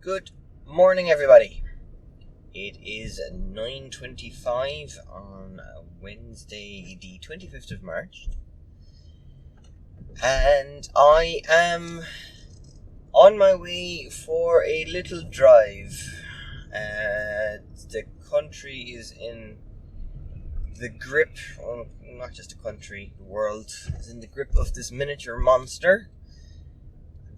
Good morning, everybody. It is 9:25 on Wednesday, the 25th of March, and I am on my way for a little drive. The country is in the grip, well, not just the country, the world is in the grip of this miniature monster.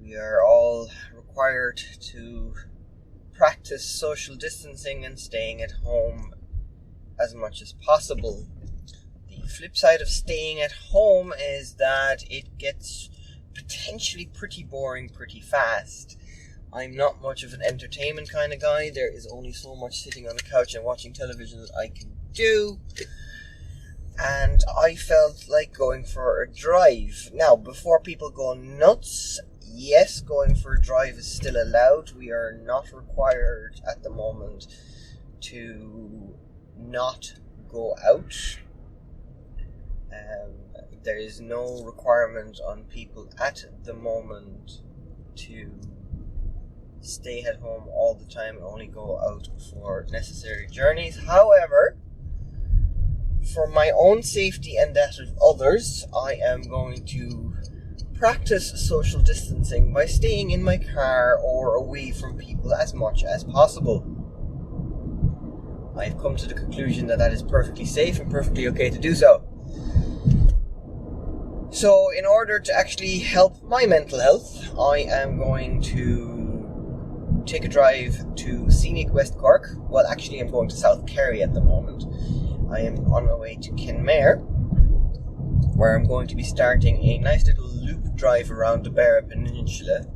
We are all required to practice social distancing and staying at home as much as possible. The flip side of staying at home is that it gets potentially pretty boring pretty fast. I'm not much of an entertainment kind of guy. There is only so much sitting on the couch and watching television that I can do. And I felt like going for a drive. Now, before people go nuts, yes, going for a drive is still allowed. We are not required at the moment to not go out. There is no requirement on people at the moment to stay at home all the time and only go out for necessary journeys. However, for my own safety and that of others, I am going to practice social distancing by staying in my car or away from people as much as possible. I've come to the conclusion that that is perfectly safe and perfectly okay to do so. So, in order to actually help my mental health, I am going to take a drive to scenic West Cork. Well, actually, I'm going to South Kerry at the moment. I am on my way to Kenmare, where I'm going to be starting a nice little loop drive around the Beara Peninsula.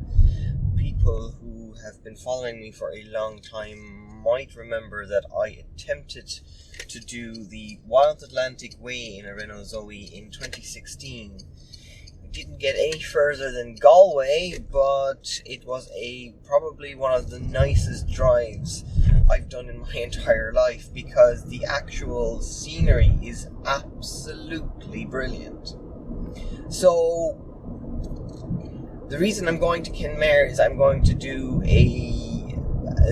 People who have been following me for a long time might remember that I attempted to do the Wild Atlantic Way in a Renault Zoe in 2016. I didn't get any further than Galway, but it was probably one of the nicest drives I've done in my entire life, because the actual scenery is absolutely brilliant. So the reason I'm going to Kenmare is I'm going to do a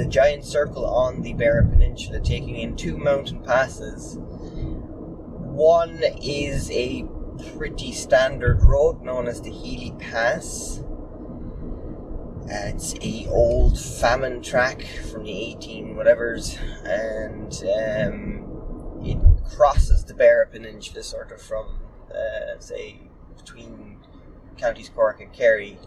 giant circle on the Beara Peninsula, taking in two mountain passes. One is a pretty standard road known as the Healy Pass. It's a old famine track from the 18 whatevers, and it crosses the Beara Peninsula sort of from, say, between counties Cork and Kerry,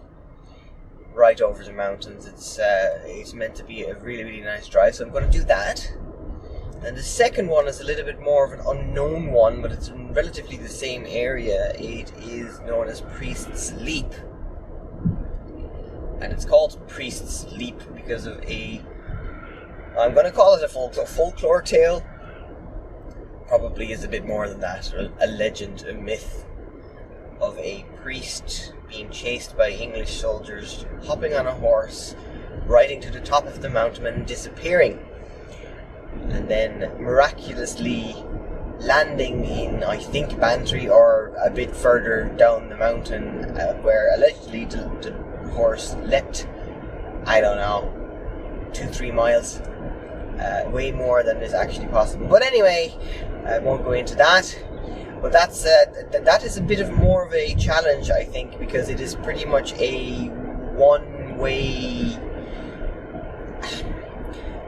right over the mountains. It's meant to be a really, really nice drive, so I'm going to do that. And the second one is a little bit more of an unknown one, but it's in relatively the same area. It is known as Priest's Leap. And it's called Priest's Leap because of I'm going to call it a folklore tale. Probably is a bit more than that. A legend, a myth of a priest being chased by English soldiers, hopping on a horse, riding to the top of the mountain and disappearing. And then miraculously landing in, I think, Bantry or a bit further down the mountain, where allegedly the horse leapt, I don't know, 2-3 miles, way more than is actually possible. But anyway, I won't go into that. But that is a bit of more of a challenge, I think, because it is pretty much a one-way,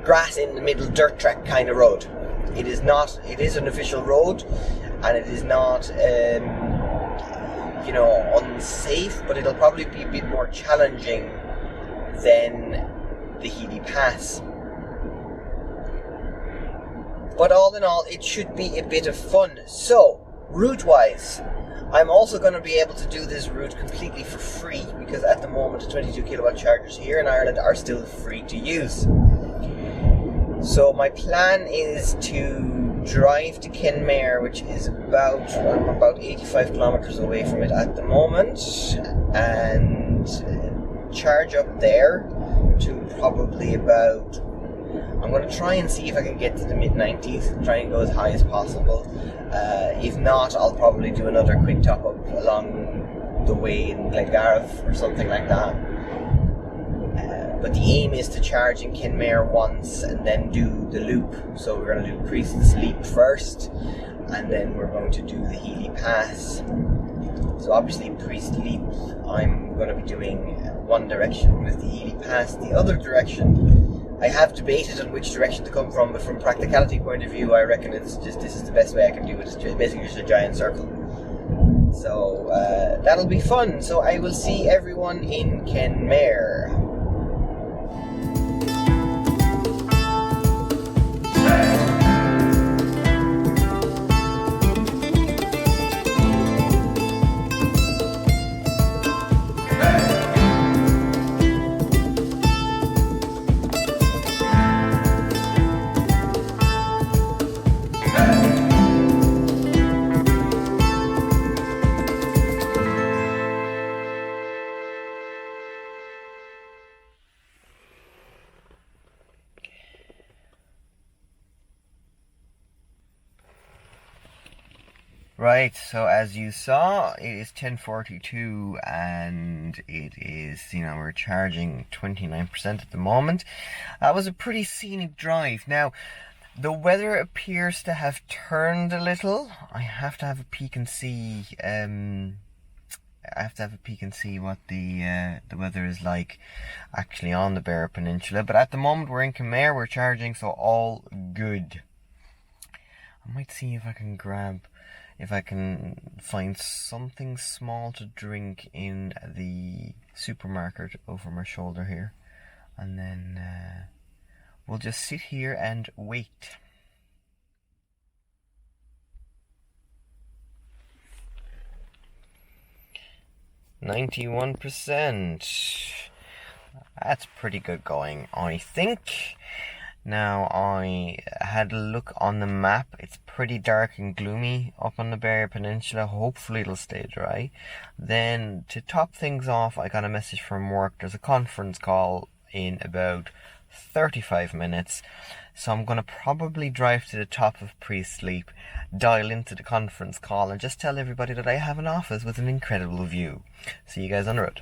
grass in the middle dirt track kind of road. It is an official road, and it is not unsafe, but it'll probably be a bit more challenging than the Healy Pass. But all in all, it should be a bit of fun. So, route-wise, I'm also going to be able to do this route completely for free, because at the moment the 22 kilowatt chargers here in Ireland are still free to use. So my plan is to drive to Kenmare, which is I'm about 85 kilometers away from it at the moment, and charge up there to probably about, I'm going to try and see if I can get to the mid-90s, try and go as high as possible. If not, I'll probably do another quick top-up along the way in Glengarriff or something like that. But the aim is to charge in Kenmare once and then do the loop. So we're going to do Priest's Leap first, and then we're going to do the Healy Pass. So obviously Priest Leap, I'm going to be doing one direction with the Healy Pass. The other direction, I have debated on which direction to come from, but from practicality point of view, I reckon this is the best way I can do it. It's basically just a giant circle. So that'll be fun. So I will see everyone in Kenmare. Right, so as you saw, it is 10:42 and it is, we're charging 29% at the moment. That was a pretty scenic drive. Now, the weather appears to have turned a little. I have to have a peek and see, what the weather is like actually on the Beara Peninsula. But at the moment we're in Kenmare, we're charging, so all good. I might see if I can find something small to drink in the supermarket over my shoulder here, and then we'll just sit here and wait. %. That's pretty good going, I think. Now, I had a look on the map. It's pretty dark and gloomy up on the Beara Peninsula. Hopefully it'll stay dry. Then, to top things off, I got a message from work. There's a conference call in about 35 minutes. So I'm going to probably drive to the top of Priest's Leap, dial into the conference call, and just tell everybody that I have an office with an incredible view. See you guys on the road.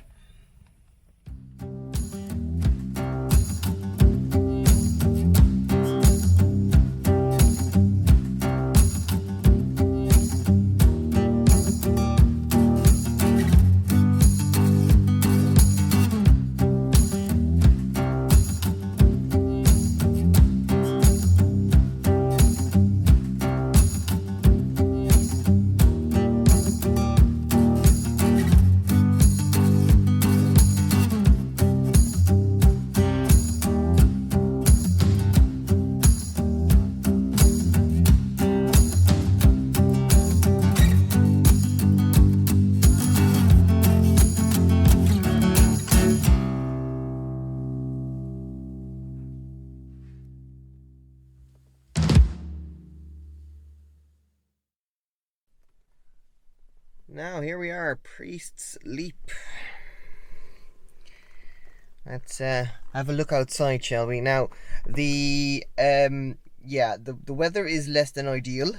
Now, here we are, Priest's Leap. Let's have a look outside, shall we? Now, the weather is less than ideal.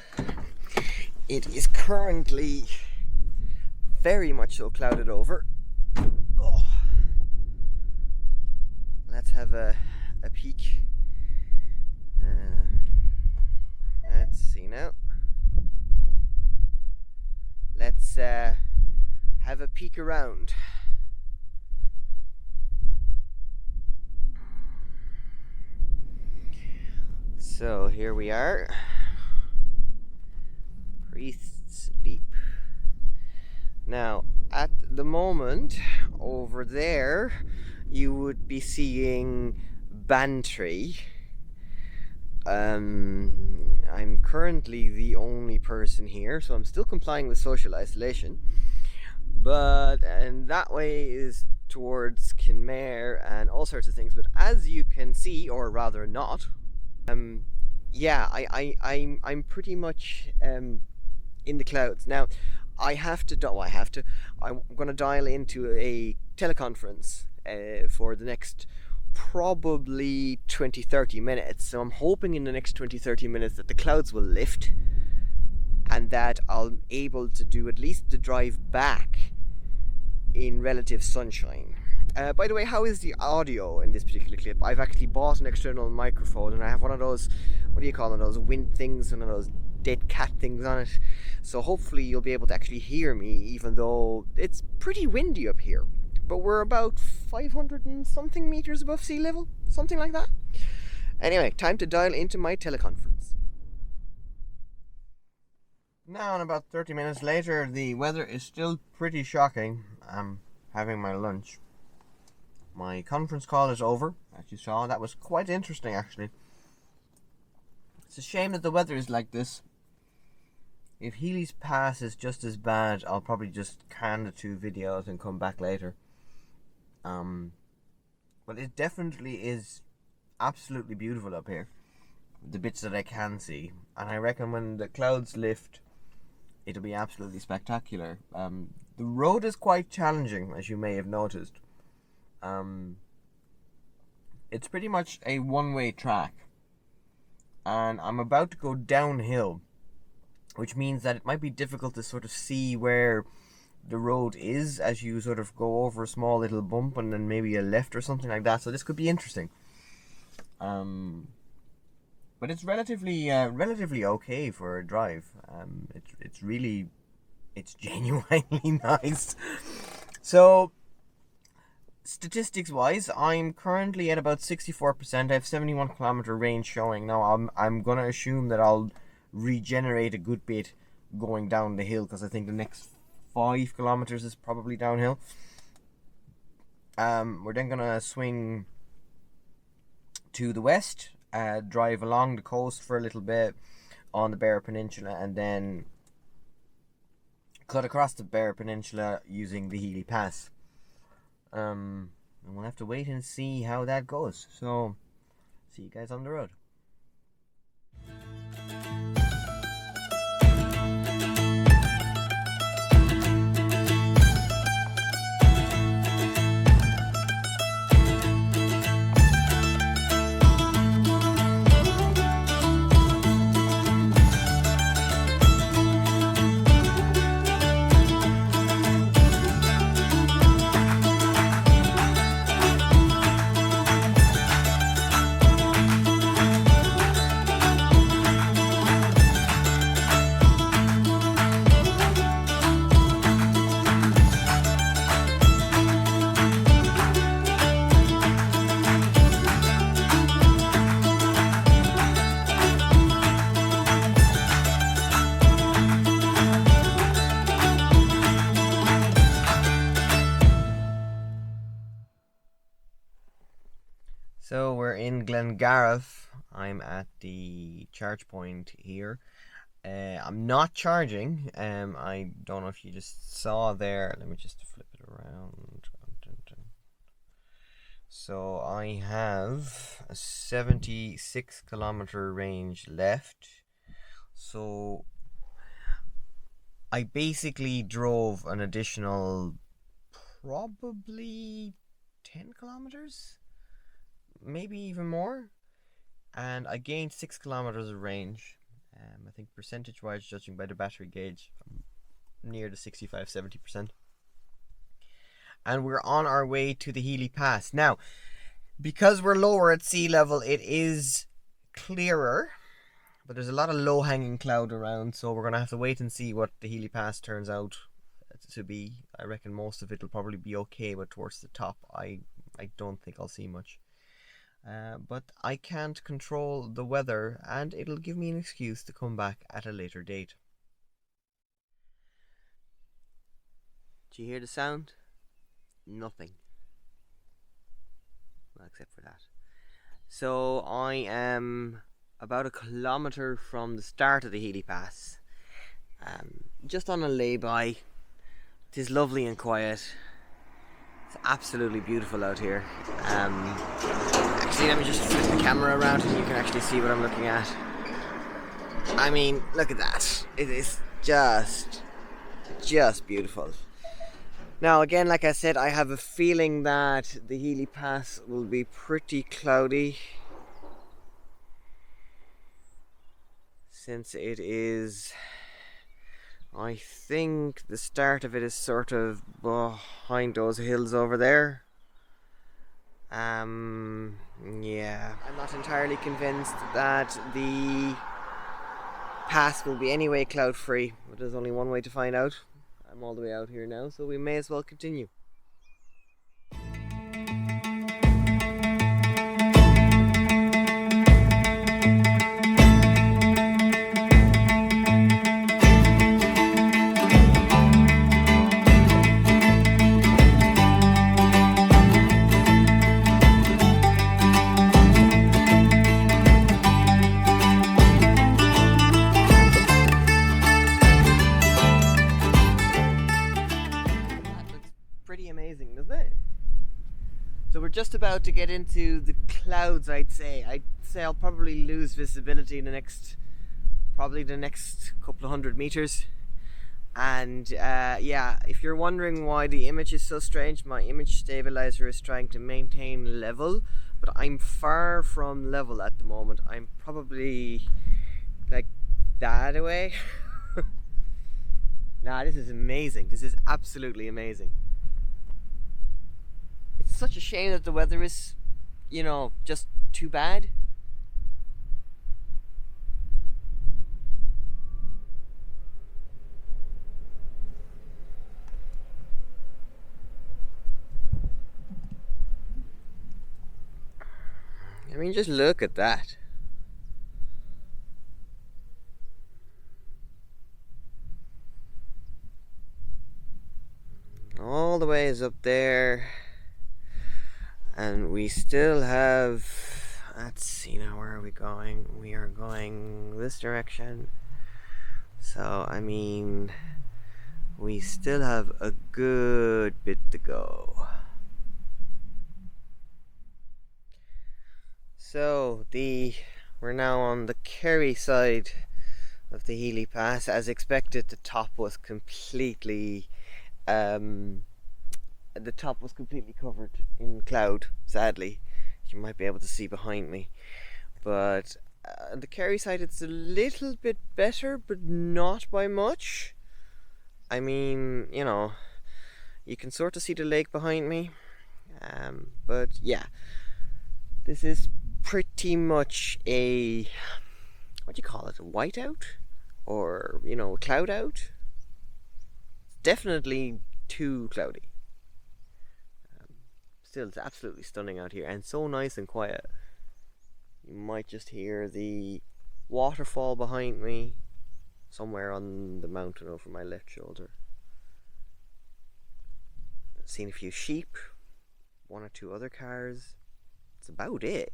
It is currently very much so clouded over. Oh. Let's have a peek. Let's see now. Let's have a peek around. So here we are, Priest's Leap. Now, at the moment, over there, you would be seeing Bantry. I'm currently the only person here, so I'm still complying with social isolation. And that way is towards Kenmare and all sorts of things. But as you can see, or rather not, I'm pretty much in the clouds. Now, I'm going to dial into a teleconference for the next probably 20-30 minutes. So I'm hoping in the next 20-30 minutes that the clouds will lift and that I'll able to do at least the drive back in relative sunshine. By the way, how is the audio in this particular clip? I've actually bought an external microphone, and I have one of those, what do you call them, those wind things, and those dead cat things on it. So hopefully you'll be able to actually hear me, even though it's pretty windy up here. But we're about 500 and something meters above sea level, something like that. Anyway, time to dial into my teleconference. Now, and about 30 minutes later, the weather is still pretty shocking. I'm having my lunch. My conference call is over, as you saw. That was quite interesting, actually. It's a shame that the weather is like this. If Healy's Pass is just as bad, I'll probably just can the 2 videos and come back later. But it definitely is absolutely beautiful up here. The bits that I can see. And I reckon when the clouds lift, it'll be absolutely spectacular. The road is quite challenging, as you may have noticed. It's pretty much a one-way track. And I'm about to go downhill, which means that it might be difficult to sort of see where the road is as you sort of go over a small little bump and then maybe a left or something like that. So this could be interesting. But it's relatively okay for a drive. It's genuinely nice. So statistics wise, I'm currently at about 64%. I have 71 kilometer range showing. Now I'm gonna assume that I'll regenerate a good bit going down the hill, because I think the next 5 kilometers is probably downhill. We're then gonna swing to the west, drive along the coast for a little bit on the Beara Peninsula, and then cut across the Beara Peninsula using the Healy Pass. And we'll have to wait and see how that goes. So, see you guys on the road. So we're in Glengariff. I'm at the charge point here. I'm not charging. I don't know if you just saw there. Let me just flip it around. So I have a 76 kilometer range left. So I basically drove an additional probably 10 kilometers. Maybe even more, and I gained 6 kilometers of range. I think percentage wise, judging by the battery gauge, I'm near the 65-70%. And we're on our way to the Healy Pass. Now, because we're lower at sea level, it is clearer, but there's a lot of low hanging cloud around, so we're gonna have to wait and see what the Healy Pass turns out to be. I reckon most of it will probably be okay, but towards the top I don't think I'll see much. But I can't control the weather, and it'll give me an excuse to come back at a later date. Do you hear the sound? Nothing. Well, except for that. So I am about 1 kilometer from the start of the Healy Pass. Just on a lay-by. It is lovely and quiet. It's absolutely beautiful out here. Actually, let me just flip the camera around and you can actually see what I'm looking at. I mean, look at that. It is just beautiful. Now, again, like I said, I have a feeling that the Healy Pass will be pretty cloudy, since it is, I think the start of it is sort of behind those hills over there. Yeah, I'm not entirely convinced that the pass will be anyway cloud free, but there's only one way to find out. I'm all the way out here now, so we may as well continue. Pretty amazing, doesn't it? So we're just about to get into the clouds. I'd say I'll probably lose visibility in the next couple of 100 meters. And yeah, if you're wondering why the image is so strange, my image stabilizer is trying to maintain level, but I'm far from level at the moment. I'm probably like that away. Nah, this is amazing. This is absolutely amazing. It's such a shame that the weather is, just too bad. I mean, just look at that. All the way is up there. And we still have, let's see now, where are we going? We are going this direction. So, I mean, we still have a good bit to go. So, we're now on the Kerry side of the Healy Pass. As expected, the top was completely covered in cloud, sadly. You might be able to see behind me. But on the Kerry side, it's a little bit better, but not by much. I mean, you can sort of see the lake behind me. But yeah, this is pretty much a, what do you call it, a whiteout? Or, a cloud out? It's definitely too cloudy. Still, it's absolutely stunning out here and so nice and quiet. You might just hear the waterfall behind me somewhere on the mountain over my left shoulder. I've seen a few sheep, one or two other cars. That's about it.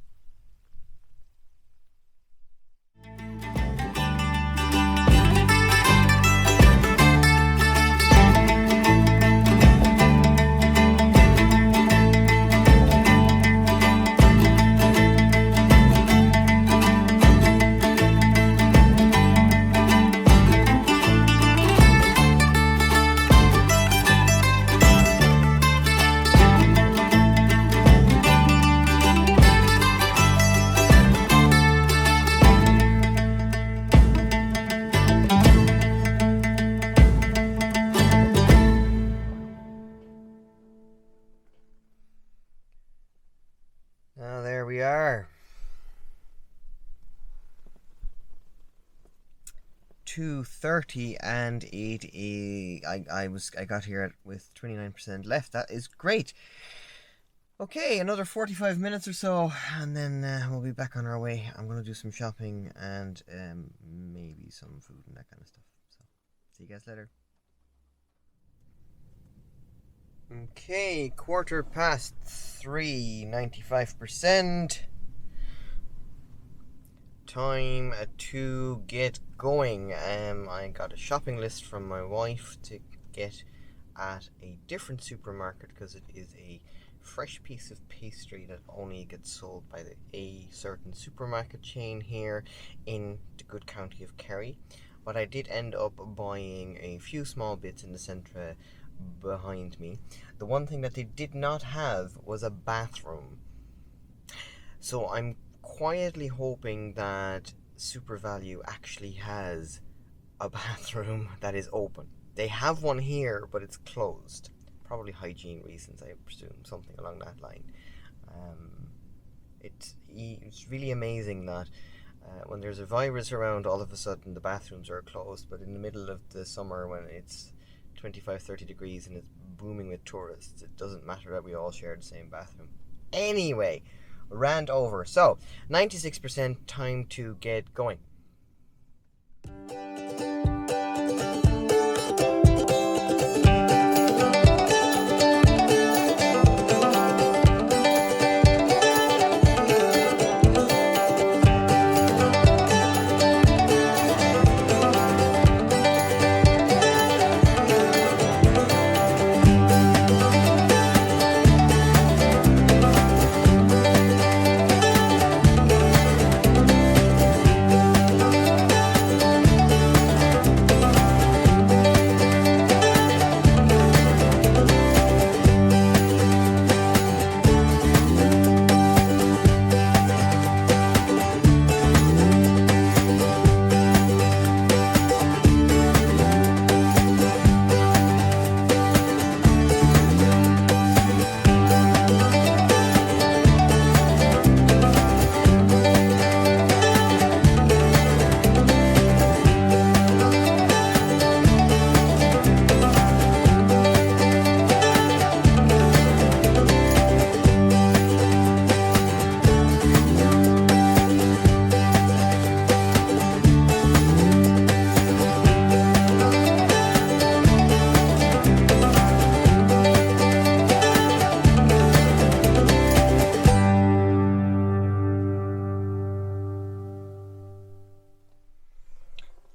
Now there we are. 2:30 and I got here with 29% left. That is great. Okay, another 45 minutes or so, and then we'll be back on our way. I'm gonna do some shopping and maybe some food and that kind of stuff. So, see you guys later. Okay, 3:15, 95%. Time to get going. I got a shopping list from my wife to get at a different supermarket because it is a fresh piece of pastry that only gets sold by a certain supermarket chain here in the good county of Kerry. But I did end up buying a few small bits in the centre behind me. The one thing that they did not have was a bathroom. So I'm quietly hoping that SuperValu actually has a bathroom that is open. They have one here, but it's closed. Probably hygiene reasons, I presume, something along that line. It's really amazing that when there's a virus around, all of a sudden the bathrooms are closed, but in the middle of the summer when it's 25-30 degrees and it's booming with tourists, it doesn't matter that we all share the same bathroom. Anyway, rant over. So, 96% time to get going.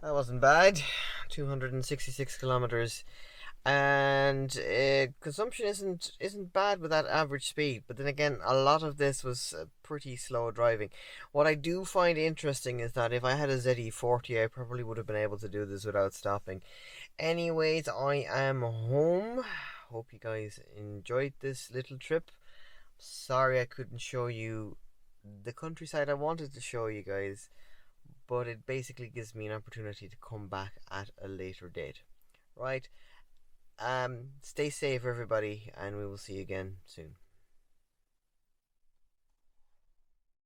That wasn't bad. 266 kilometers, and consumption isn't bad with that average speed. But then again, a lot of this was pretty slow driving. What I do find interesting is that if I had a ZE40, I probably would have been able to do this without stopping. Anyways, I am home. Hope you guys enjoyed this little trip. Sorry I couldn't show you the countryside I wanted to show you guys, but it basically gives me an opportunity to come back at a later date. Right? Stay safe, everybody, and we will see you again soon.